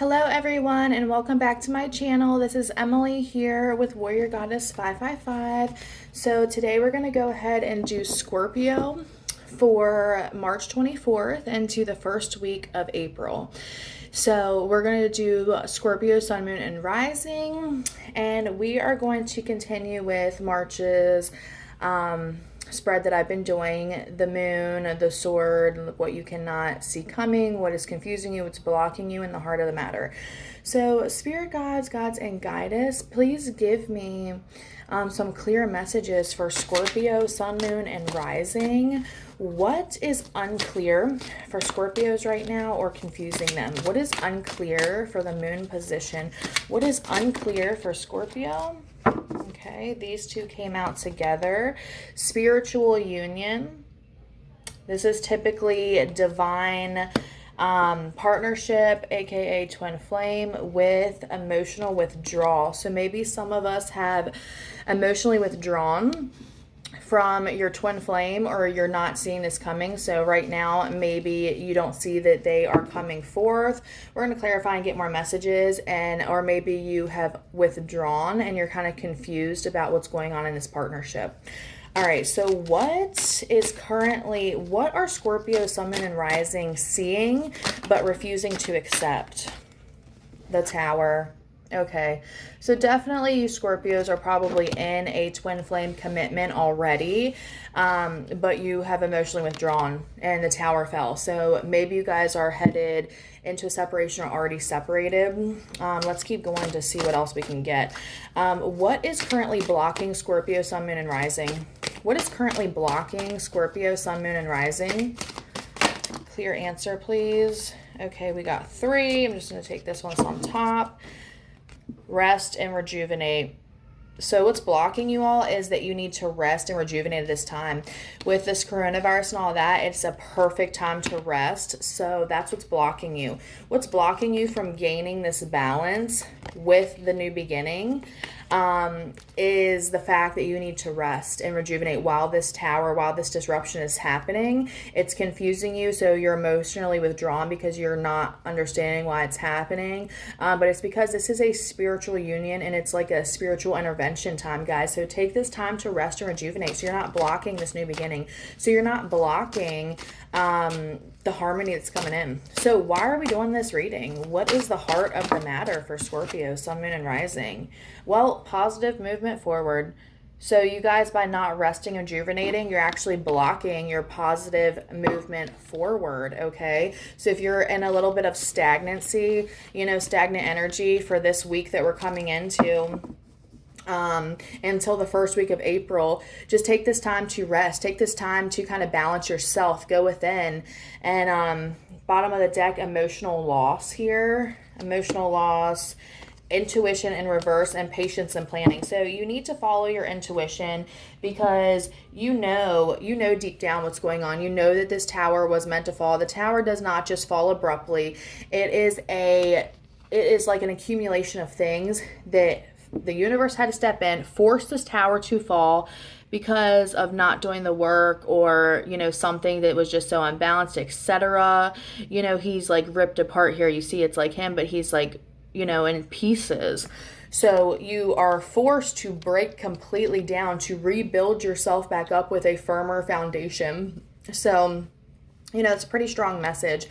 Hello everyone and welcome back to my channel. This is Emily here with Warrior Goddess 555. So today we're going to go ahead and do Scorpio for March 24th into the first week of April. So we're going to do Scorpio, Sun, Moon, and Rising, and we are going to continue with March's spread that I've been doing: the moon, the sword, what you cannot see coming, what is confusing you, what's blocking you, in the heart of the matter. So spirit guides, and guidance, please give me some clear messages for Scorpio, Sun, Moon, and Rising. What is unclear for Scorpios right now or confusing them? What is unclear for the moon position? What is unclear for Scorpio? Okay, these two came out together. Spiritual union. This is typically divine partnership, aka twin flame, with emotional withdrawal. So maybe some of us have emotionally withdrawn from your twin flame, or you're not seeing this coming. So right now, maybe you don't see that they are coming forth. We're going to clarify and get more messages, or maybe you have withdrawn and you're kind of confused about what's going on in this partnership. All right, so what are Scorpio, Sun, Moon, and Rising seeing but refusing to accept? The Tower. Okay, so definitely you Scorpios are probably in a twin flame commitment already, but you have emotionally withdrawn and the Tower fell. So maybe you guys are headed into a separation or already separated. Let's keep going to see what else we can get. What is currently blocking Scorpio, Sun, Moon, and Rising? What is currently blocking Scorpio, Sun, Moon, and Rising? Clear answer, please. Okay, we got 3. I'm just going to take this one on top. Rest and rejuvenate. So what's blocking you all is that you need to rest and rejuvenate at this time. With this coronavirus and all that, it's a perfect time to rest. So that's what's blocking you. What's blocking you from gaining this balance with the new beginning is the fact that you need to rest and rejuvenate while this disruption is happening. It's confusing you, so you're emotionally withdrawn because you're not understanding why it's happening. But it's because this is a spiritual union and it's like a spiritual intervention time, guys. So take this time to rest and rejuvenate so you're not blocking this new beginning. So you're not blocking the harmony that's coming in. So why are we doing this reading? What is the heart of the matter for Scorpio, Sun, Moon, and Rising? Well, positive movement forward. So you guys, by not resting and rejuvenating, you're actually blocking your positive movement forward, okay? So if you're in a little bit of stagnancy, stagnant energy for this week that we're coming into, until the first week of April, just take this time to rest. Take this time to kind of balance yourself, go within. And bottom of the deck, emotional loss here. Emotional loss, intuition in reverse, and patience and planning. So you need to follow your intuition because you know deep down what's going on. You know that this tower was meant to fall. The tower does not just fall abruptly. It is like an accumulation of things that the universe had to step in, force this tower to fall because of not doing the work, or something that was just so unbalanced, etc. He's like ripped apart here. You see it's like him, but he's like in pieces. So you are forced to break completely down to rebuild yourself back up with a firmer foundation. So it's a pretty strong message.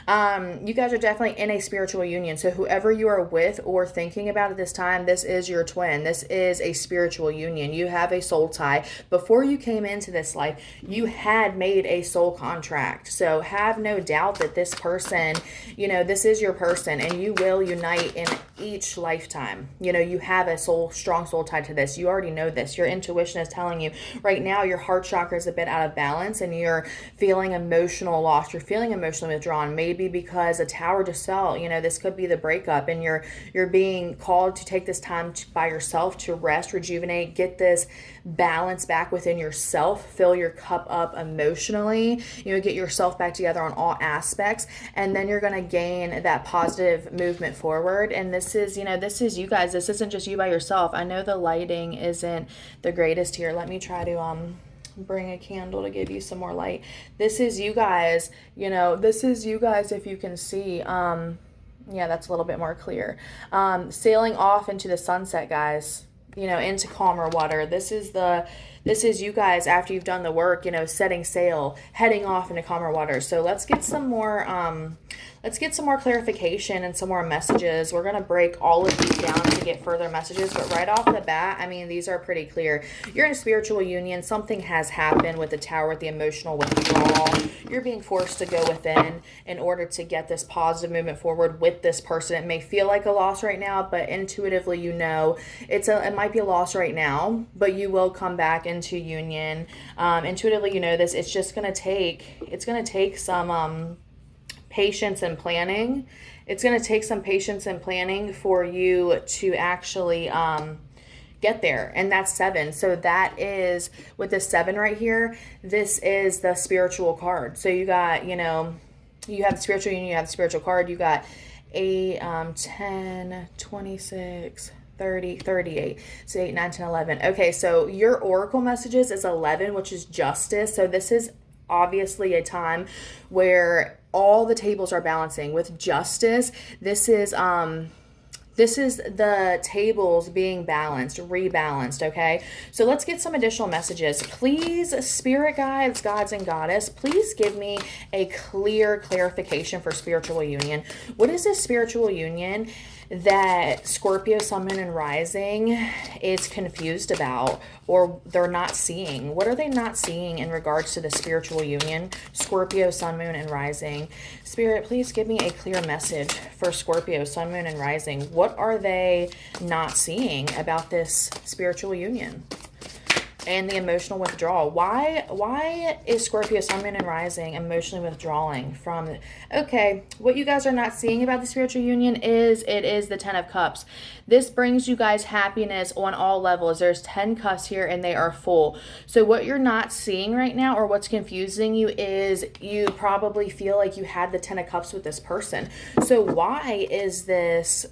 You guys are definitely in a spiritual union. So whoever you are with or thinking about at this time, this is your twin. This is a spiritual union. You have a soul tie. Before you came into this life, you had made a soul contract. So have no doubt that this person, this is your person, and you will unite in each lifetime. You have a strong soul tie to this. You already know this. Your intuition is telling you right now your heart chakra is a bit out of balance and you're feeling emotional loss. You're feeling emotionally withdrawn, maybe because a tower just fell. This could be the breakup, and you're being called to take this time by yourself to rest, rejuvenate, get this balance back within yourself, fill your cup up emotionally, get yourself back together on all aspects, and then you're going to gain that positive movement forward. And this is you guys. This isn't just you by yourself. I know the lighting isn't the greatest here. Let me try to bring a candle to give you some more light. This is you guys, this is you guys, if you can see. Yeah, that's a little bit more clear. Sailing off into the sunset, guys, into calmer water. This is you guys after you've done the work, setting sail, heading off into calmer water. So let's get some more clarification and some more messages. We're going to break all of these down to get further messages, but right off the bat, I mean, these are pretty clear. You're in a spiritual union. Something has happened with the Tower, with the emotional withdrawal. You're being forced to go within in order to get this positive movement forward with this person. It may feel like a loss right now, but intuitively, it might be a loss right now, but you will come back into union. Intuitively, this. It's just going to take some patience and planning. It's going to take some patience and planning for you to actually get there. And that's 7. So that is, with the 7 right here, this is the spiritual card. So you got, you have the spiritual union, you have the spiritual card, you got 8, 10, 26, 30, 38. So 8, 9, 10, 11. Okay, so your oracle messages is 11, which is justice. So this is obviously a time where all the tables are balancing with justice. This is the tables being balanced, rebalanced, okay? So let's get some additional messages. Please, spirit guides, gods and goddess, please give me a clear clarification for spiritual union. What is this spiritual union that Scorpio, Sun, Moon, and Rising is confused about, or they're not seeing? What are they not seeing in regards to the spiritual union? Scorpio, Sun, Moon, and Rising. Spirit, please give me a clear message for Scorpio, Sun, Moon, and Rising. What are they not seeing about this spiritual union? And the emotional withdrawal. Why is Scorpio, Sun, Moon, and Rising emotionally withdrawing from? Okay, what you guys are not seeing about the spiritual union is the 10 of Cups. This brings you guys happiness on all levels. There's 10 cups here and they are full. So what you're not seeing right now, or what's confusing you, is you probably feel like you had the 10 of Cups with this person. So why is this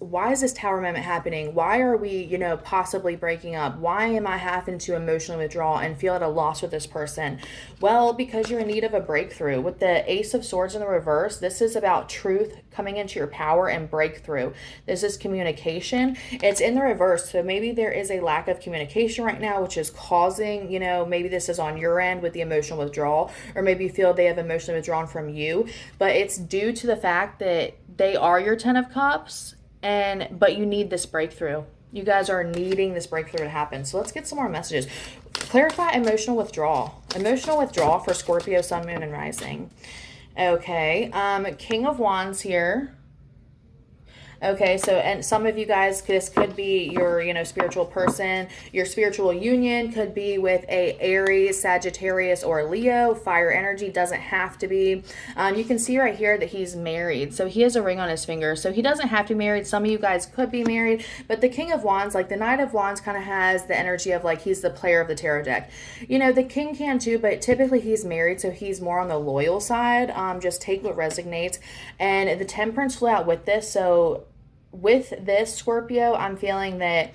Tower moment happening? Why are we, possibly breaking up? Why am I having to emotionally withdraw and feel at a loss with this person? Well, because you're in need of a breakthrough. With the Ace of Swords in the reverse, this is about truth coming into your power and breakthrough. This is communication. It's in the reverse. So maybe there is a lack of communication right now, which is causing, maybe this is on your end with the emotional withdrawal, or maybe you feel they have emotionally withdrawn from you, but it's due to the fact that they are your 10 of Cups, but you need this breakthrough. You guys are needing this breakthrough to happen. So let's get some more messages. Clarify emotional withdrawal. Emotional withdrawal for Scorpio, Sun, Moon, and Rising. Okay. King of Wands here. Okay, so, and some of you guys, this could be your, spiritual person. Your spiritual union could be with a Aries, Sagittarius, or Leo. Fire energy, doesn't have to be. You can see right here that he's married. So he has a ring on his finger. So he doesn't have to be married. Some of you guys could be married. But the King of Wands, like the Knight of Wands, kind of has the energy of like he's the player of the tarot deck. The King can too, but typically he's married. So he's more on the loyal side. Just take what resonates. And the Temperance flew out with this. So with this, Scorpio, I'm feeling that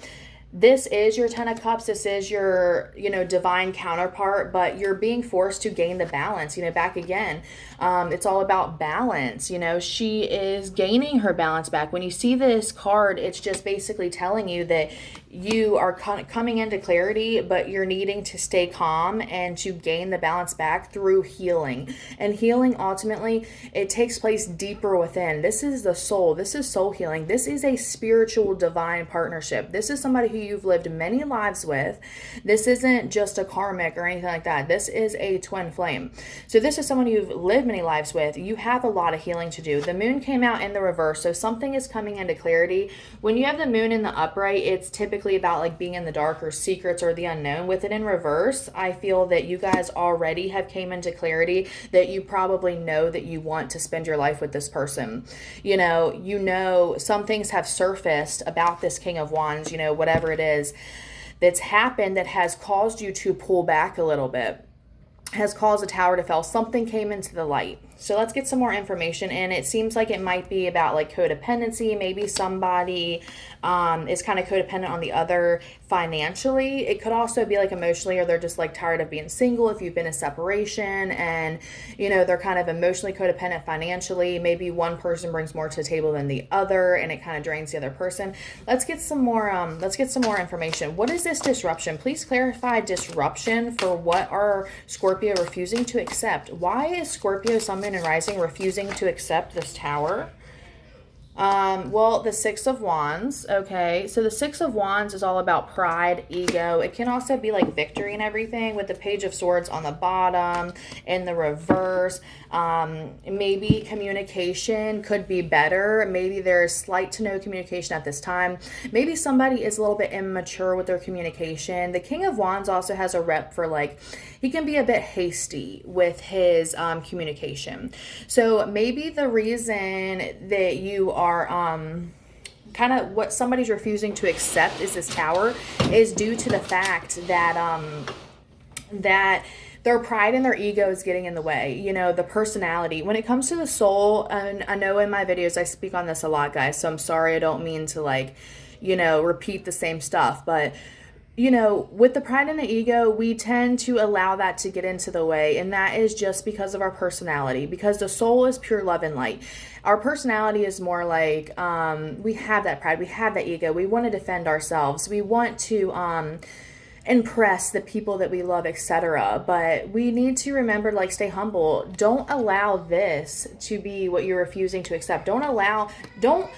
this is your 10 of Cups. This is your, divine counterpart, but you're being forced to gain the balance, back again. It's all about balance. She is gaining her balance back. When you see this card, it's just basically telling you that you are coming into clarity, but you're needing to stay calm and to gain the balance back through healing. And healing, ultimately, it takes place deeper within. This is the soul. This is soul healing. This is a spiritual divine partnership. This is somebody who you've lived many lives with. This isn't just a karmic or anything like that. This is a twin flame. So this is someone you've lived many lives with. You have a lot of healing to do. The moon came out in the reverse, so something is coming into clarity. When you have the moon in the upright, it's typically about like being in the dark or secrets or the unknown. With it in reverse, I feel that you guys already have came into clarity that you probably know that you want to spend your life with this person. Some things have surfaced about this King of Wands, whatever it is that's happened that has caused you to pull back a little bit, has caused a tower to fall. Something came into the light. So let's get some more information. And it seems like it might be about like codependency. Maybe somebody is kind of codependent on the other financially. It could also be like emotionally, or they're just like tired of being single if you've been in separation, and you know, they're kind of emotionally codependent financially. Maybe one person brings more to the table than the other, and it kind of drains the other person. Let's get some more information. What is this disruption? Please clarify disruption for what are Scorpio refusing to accept. Why is Scorpio, Sun, Moon, and Rising refusing to accept this Tower? Well, the Six of Wands, okay, so the Six of Wands is all about pride, ego. It can also be like victory and everything, with the Page of Swords on the bottom, in the reverse. Maybe communication could be better. Maybe there's slight to no communication at this time. Maybe somebody is a little bit immature with their communication. The King of Wands also has a rep for like, he can be a bit hasty with his communication. So maybe the reason that you are kind of what somebody's refusing to accept is this Tower is due to the fact that that their pride and their ego is getting in the way. You know, the personality. When it comes to the soul, and I know in my videos I speak on this a lot, guys, so I'm sorry, I don't mean to like, you know, repeat the same stuff, but you know, with the pride and the ego, we tend to allow that to get into the way. And that is just because of our personality, because the soul is pure love and light. Our personality is more like, we have that pride, we have that ego. We want to defend ourselves. We want to, impress the people that we love, etc. But we need to remember, like, stay humble. Don't allow this to be what you're refusing to accept. Don't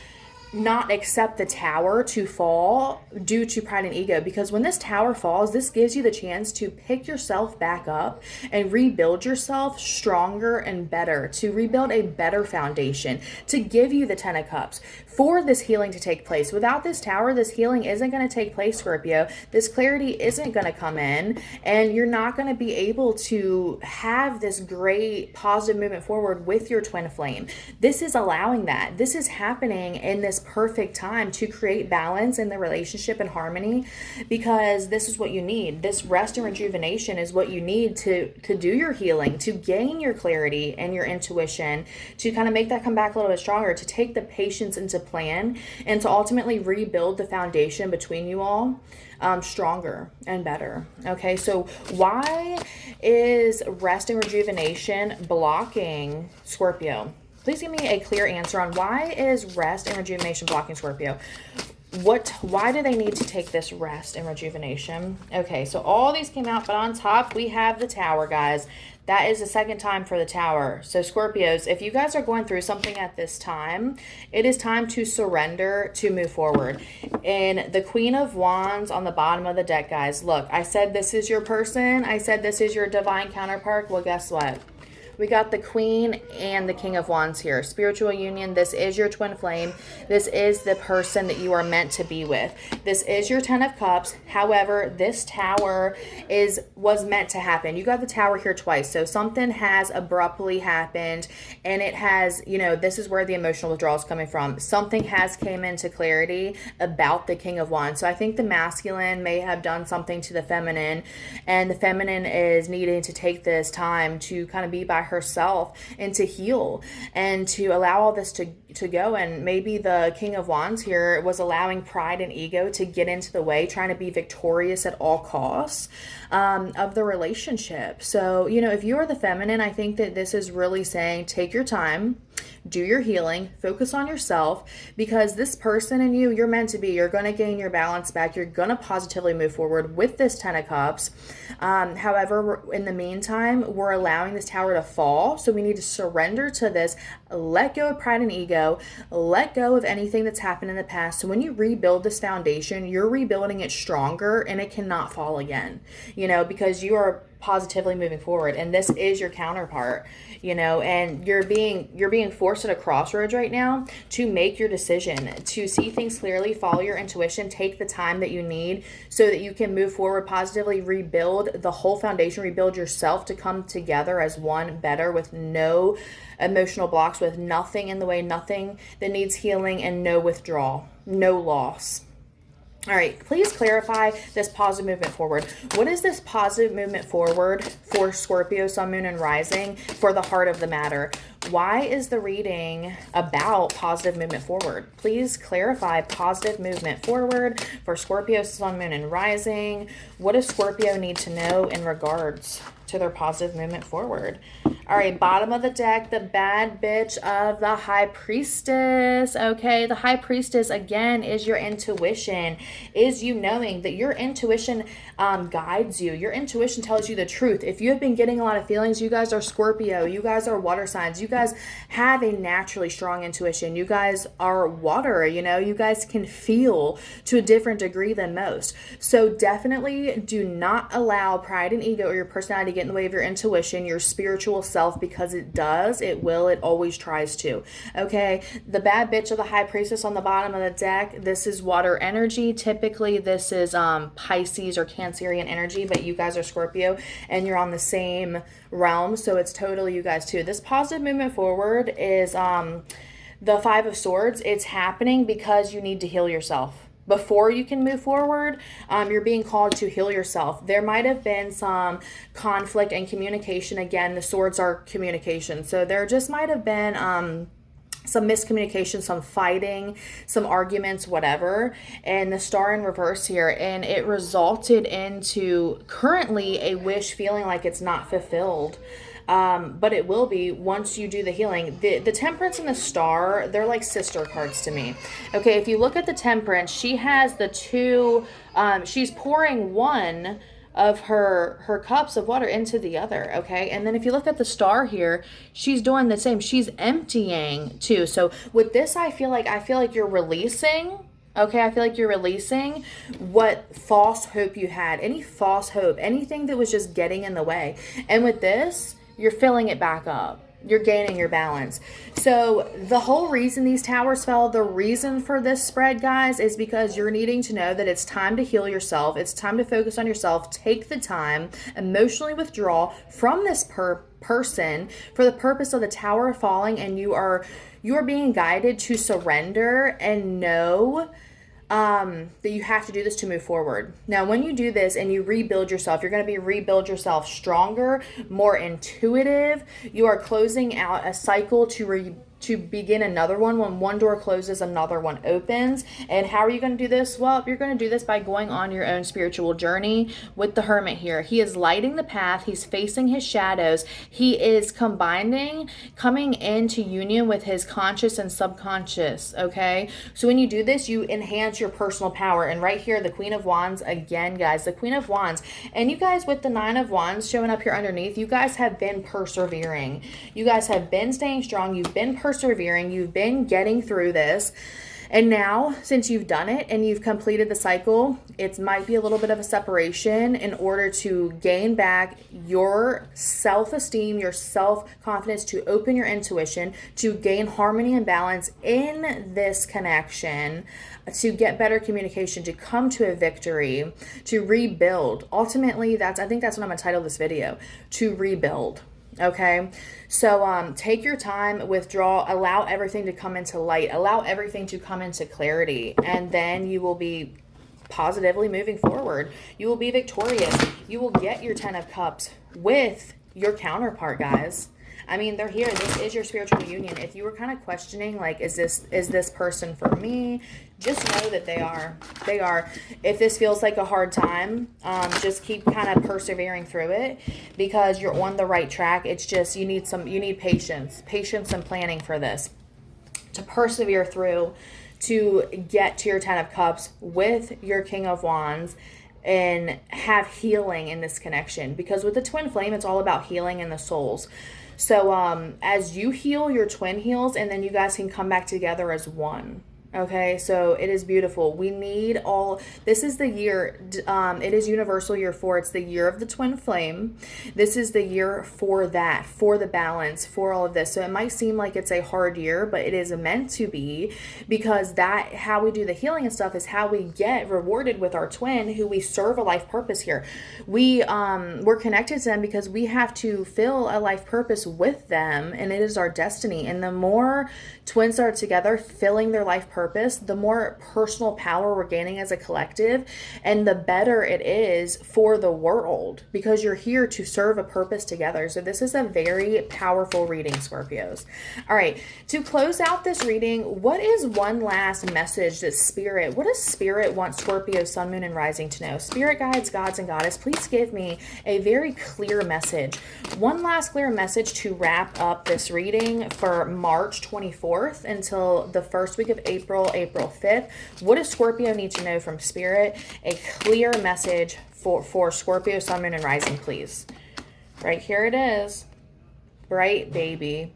not accept the Tower to fall due to pride and ego, because when this Tower falls, this gives you the chance to pick yourself back up and rebuild yourself stronger and better, to rebuild a better foundation, to give you the 10 of Cups for this healing to take place. Without this Tower, this healing isn't going to take place, Scorpio. This clarity isn't going to come in, and you're not going to be able to have this great positive movement forward with your twin flame. This is allowing that. This is happening in this perfect time to create balance in the relationship and harmony, because this is what you need. This rest and rejuvenation is what you need to do your healing, to gain your clarity and your intuition, to kind of make that come back a little bit stronger, to take the patience into plan, and to ultimately rebuild the foundation between you all stronger and better. Okay, so why is rest and rejuvenation blocking Scorpio? Please give me a clear answer on why is rest and rejuvenation blocking Scorpio. Why do they need to take this rest and rejuvenation? Okay, so all these came out, but on top we have the Tower, guys. That is the second time for the Tower. So Scorpios, if you guys are going through something at this time, it is time to surrender, to move forward. And the Queen of Wands on the bottom of the deck, guys. Look, I said this is your person. I said this is your divine counterpart. Well, guess what? We got the Queen and the King of Wands here. Spiritual union. This is your twin flame. This is the person that you are meant to be with. This is your 10 of Cups. However, this Tower was meant to happen. You got the Tower here twice. So something has abruptly happened, and it has, you know, this is where the emotional withdrawal is coming from. Something has came into clarity about the King of Wands. So I think the masculine may have done something to the feminine, and the feminine is needing to take this time to kind of be by herself and to heal and to allow all this to go. And maybe the King of Wands here was allowing pride and ego to get into the way, trying to be victorious at all costs of the relationship. So, you know, if you are the feminine, I think that this is really saying, take your time, do your healing, focus on yourself, because this person and you're meant to be. You're going to gain your balance back. You're going to positively move forward with this 10 of Cups. However, in the meantime, we're allowing this Tower to fall. So we need to surrender to this, let go of pride and ego, let go of anything that's happened in the past. So when you rebuild this foundation, you're rebuilding it stronger, and it cannot fall again, you know, because you are positively moving forward, and this is your counterpart, you know, and you're being forced at a crossroads right now to make your decision, to see things clearly, follow your intuition, take the time that you need so that you can move forward positively, rebuild the whole foundation, rebuild yourself to come together as one better, with no emotional blocks, with nothing in the way, nothing that needs healing, and no withdrawal, no loss. All right, please clarify this positive movement forward. What is this positive movement forward for Scorpio, Sun, Moon, and Rising for the heart of the matter? Why is the reading about positive movement forward? Please clarify positive movement forward for Scorpio, Sun, Moon, and Rising. What does Scorpio need to know in regards to their positive movement forward? All right, bottom of the deck, the bad bitch of the High Priestess. Okay, the High Priestess, again, is your intuition, is you knowing that your intuition guides you. Your intuition tells you the truth. If you have been getting a lot of feelings, you guys are Scorpio, you guys are water signs, you guys have a naturally strong intuition. You guys are water, you know, you guys can feel to a different degree than most. So definitely do not allow pride and ego or your personality to get in the way of your intuition, your spiritual self, because it does, it will, it always tries to. Okay, the bad bitch of the High Priestess on the bottom of the deck, this is water energy. Typically this is Pisces or Cancerian energy, but you guys are Scorpio and you're on the same realm, so it's totally you guys too. This positive movement forward is the Five of Swords. It's happening because you need to heal yourself. Before you can move forward, you're being called to heal yourself. There might have been some conflict and communication. Again, the swords are communication. So there just might have been some miscommunication, some fighting, some arguments, whatever. And the star in reverse here. And it resulted into currently a wish feeling like it's not fulfilled. But it will be once you do the healing. The Temperance and the Star, they're like sister cards to me. Okay, if you look at the Temperance, she has the two, she's pouring one of her cups of water into the other, okay? And then if you look at the Star here, she's doing the same. She's emptying too. So with this, I feel like you're releasing. Okay, I feel like you're releasing what false hope you had. Any false hope, anything that was just getting in the way. And with this, you're filling it back up. You're gaining your balance. So the whole reason these towers fell, the reason for this spread, guys, is because you're needing to know that it's time to heal yourself. It's time to focus on yourself. Take the time, emotionally withdraw from this person for the purpose of the tower falling, and you're being guided to surrender and know that you have to do this to move forward. Now, when you do this and you rebuild yourself, you're going to rebuild yourself stronger, more intuitive. You are closing out a cycle to begin another one. When one door closes, another one opens. And how are you going to do this? Well, you're going to do this by going on your own spiritual journey with the Hermit here. He is lighting the path. He's facing his shadows. He is coming into union with his conscious and subconscious, okay? So when you do this, you enhance your personal power. And right here, the Queen of Wands, again, guys, the Queen of Wands. And you guys with the Nine of Wands showing up here underneath, you guys have been persevering. You guys have been staying strong. You've been persevering. You've been getting through this. And now, since you've done it and you've completed the cycle, it might be a little bit of a separation in order to gain back your self-esteem, your self-confidence, to open your intuition, to gain harmony and balance in this connection, to get better communication, to come to a victory, to rebuild. Ultimately, I think that's what I'm going to title this video, to rebuild. Okay, so take your time, withdraw, allow everything to come into light, allow everything to come into clarity, and then you will be positively moving forward. You will be victorious. You will get your 10 of Cups with your counterpart, guys. I mean, they're here. This is your spiritual union. If you were kind of questioning, like, is this person for me? Just know that they are. They are. If this feels like a hard time, just keep kind of persevering through it, because you're on the right track. It's just you need patience and planning for this, to persevere through, to get to your 10 of Cups with your King of Wands, and have healing in this connection. Because with the twin flame, it's all about healing in the souls. So as you heal, your twin heals, and then you guys can come back together as one. Okay, so it is beautiful. We need all, this is the year, it is universal year 4. It's the year of the twin flame. This is the year for that, for the balance, for all of this. So it might seem like it's a hard year, but it is meant to be, because that, how we do the healing and stuff, is how we get rewarded with our twin, who we serve a life purpose here. We're connected to them because we have to fill a life purpose with them, and it is our destiny. And the more twins are together filling their life purpose, purpose, the more personal power we're gaining as a collective, and the better it is for the world, because you're here to serve a purpose together. So this is a very powerful reading, Scorpios. All right, to close out this reading, what is one last message that what does Spirit want Scorpio, Sun, Moon, and Rising to know? Spirit guides, gods, and goddess, please give me a very clear message. One last clear message to wrap up this reading for March 24th until the first week of April, April 5th. What does Scorpio need to know from Spirit? A clear message for Scorpio, Sun, Moon, and Rising, please. Right here it is. Bright Baby.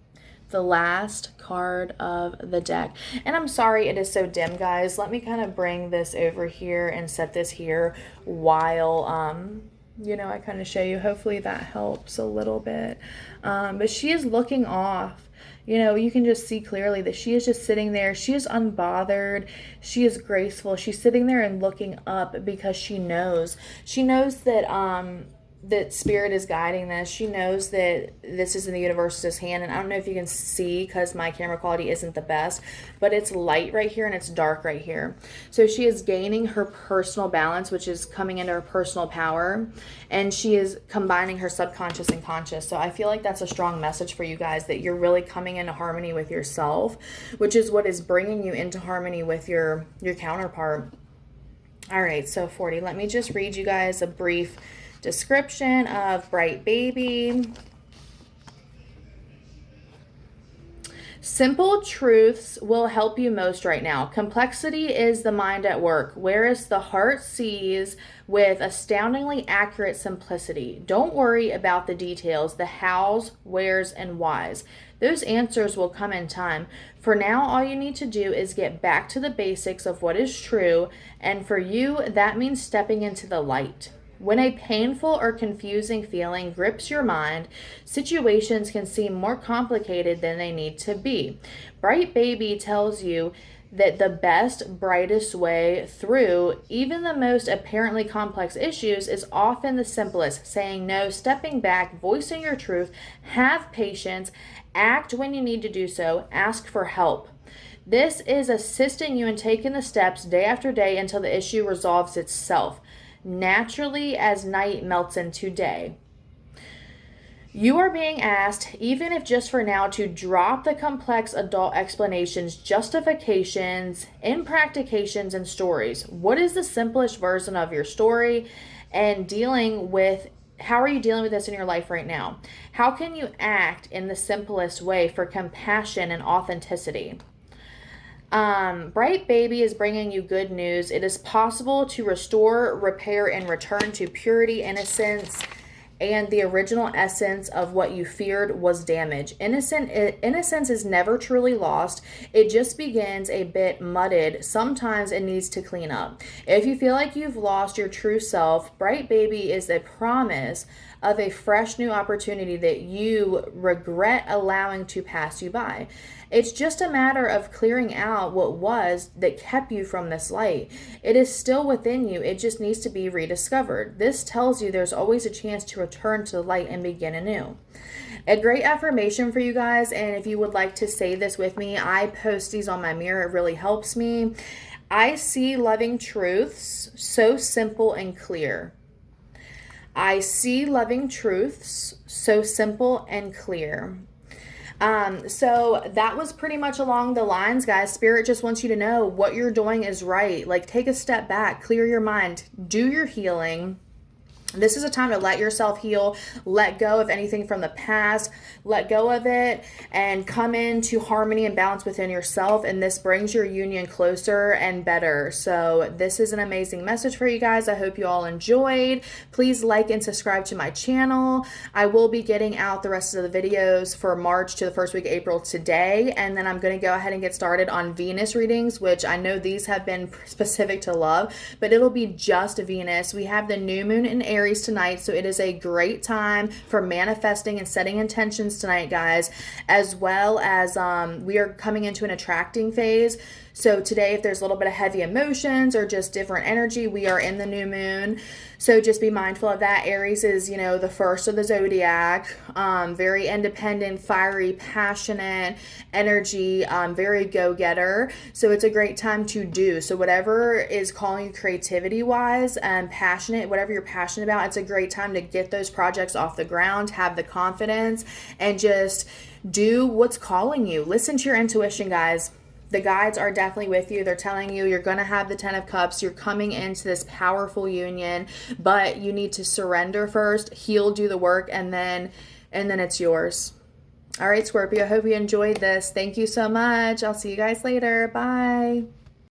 The last card of the deck. And I'm sorry it is so dim, guys. Let me kind of bring this over here and set this here while I kind of show you. Hopefully that helps a little bit. But she is looking off. You can just see clearly that she is just sitting there. She is unbothered. She is graceful. She's sitting there and looking up because she knows. She knows that Spirit is guiding this. She knows that this is in the universe's hand. And I don't know if you can see because my camera quality isn't the best, but it's light right here and it's dark right here. So she is gaining her personal balance, which is coming into her personal power. And she is combining her subconscious and conscious. So I feel like that's a strong message for you guys, that you're really coming into harmony with yourself, which is what is bringing you into harmony with your counterpart. All right, so 40. Let me just read you guys a brief description of Bright Baby. Simple truths will help you most right now. Complexity is the mind at work, whereas the heart sees with astoundingly accurate simplicity. Don't worry about the details, the hows, wheres, and whys. Those answers will come in time. For now, all you need to do is get back to the basics of what is true, and for you, that means stepping into the light. When a painful or confusing feeling grips your mind, situations can seem more complicated than they need to be. Bright Baby tells you that the best, brightest way through even the most apparently complex issues is often the simplest. Saying no, stepping back, voicing your truth, have patience, act when you need to do so, ask for help. This is assisting you in taking the steps day after day until the issue resolves itself naturally as night melts into day. You are being asked, even if just for now, to drop the complex adult explanations, justifications, impractications, and stories. What is the simplest version of your story, and how are you dealing with this in your life right now? How can you act in the simplest way for compassion and authenticity? Bright Baby is bringing you good news. It is possible to restore, repair, and return to purity, innocence, and the original essence of what you feared was damaged. Innocence is never truly lost. It just begins a bit mudded. Sometimes it needs to clean up. If you feel like you've lost your true self, Bright Baby is a promise of a fresh new opportunity that you regret allowing to pass you by. It's just a matter of clearing out what was that kept you from this light. It is still within you. It just needs to be rediscovered. This tells you there's always a chance to return to the light and begin anew. A great affirmation for you guys, and if you would like to say this with me, I post these on my mirror. It really helps me. I see loving truths so simple and clear. I see loving truths so simple and clear. So that was pretty much along the lines, guys. Spirit just wants you to know what you're doing is right. Like, take a step back, clear your mind, do your healing. This is a time to let yourself heal, let go of anything from the past, let go of it, and come into harmony and balance within yourself. And this brings your union closer and better. So this is an amazing message for you guys. I hope you all enjoyed. Please like and subscribe to my channel. I will be getting out the rest of the videos for March to the first week of April today. And then I'm going to go ahead and get started on Venus readings, which I know these have been specific to love, but it'll be just Venus. We have the new moon in Aries tonight, so it is a great time for manifesting and setting intentions tonight, guys, as well as we are coming into an attracting phase. So today, if there's a little bit of heavy emotions or just different energy, we are in the new moon. So just be mindful of that. Aries is, the first of the zodiac, very independent, fiery, passionate energy, very go-getter. So it's a great time to do. So whatever is calling you creativity wise and passionate, whatever you're passionate about, it's a great time to get those projects off the ground, have the confidence, and just do what's calling you. Listen to your intuition, guys. The guides are definitely with you. They're telling you you're going to have the 10 of Cups. You're coming into this powerful union, but you need to surrender first, heal, do the work, and then it's yours. All right, Scorpio, I hope you enjoyed this. Thank you so much. I'll see you guys later. Bye.